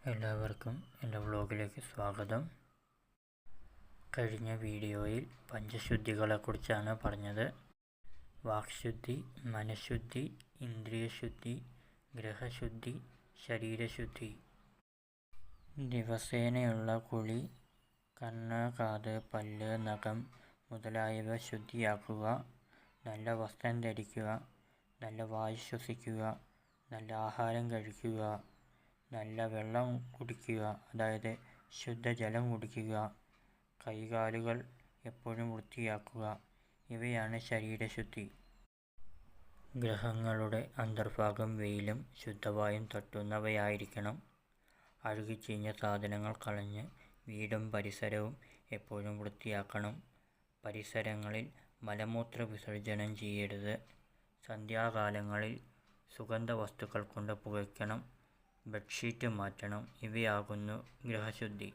എല്ലാവർക്കും എൻ്റെ വ്ലോഗിലേക്ക് സ്വാഗതം. കഴിഞ്ഞ വീഡിയോയിൽ പഞ്ചശുദ്ധികളെക്കുറിച്ചാണ് പറഞ്ഞത്. വാക്ശുദ്ധി, മനഃശുദ്ധി, ഇന്ദ്രിയശുദ്ധി, ഗ്രഹശുദ്ധി, ശരീരശുദ്ധി. ദിവസേനയുള്ള കുളി, കണ്ണ്, കാത്, പല്ല്, നഖം മുതലായവ ശുദ്ധിയാക്കുക. നല്ല വസ്ത്രം ധരിക്കുക, നല്ല വായു ശ്വസിക്കുക, നല്ല ആഹാരം കഴിക്കുക, നല്ല വെള്ളം കുടിക്കുക, അതായത് ശുദ്ധജലം കുടിക്കുക, കൈകാലുകൾ എപ്പോഴും വൃത്തിയാക്കുക. ഇവയാണ് ശരീരശുദ്ധി. ഗ്രഹങ്ങളുടെ അന്തർഭാഗം വെയിലും ശുദ്ധവായും തട്ടുന്നവയായിരിക്കണം. അഴുകിച്ചീഞ്ഞ സാധനങ്ങൾ കളഞ്ഞ് വീടും പരിസരവും എപ്പോഴും വൃത്തിയാക്കണം. പരിസരങ്ങളിൽ മലമൂത്ര വിസർജനം ചെയ്യരുത്. സന്ധ്യാകാലങ്ങളിൽ സുഗന്ധവസ്തുക്കൾ കൊണ്ട് പുകയ്ക്കണം. ബെഡ്ഷീറ്റ് മാറ്റണം. ഇവയാകുന്നു ഗ്രഹശുദ്ധി.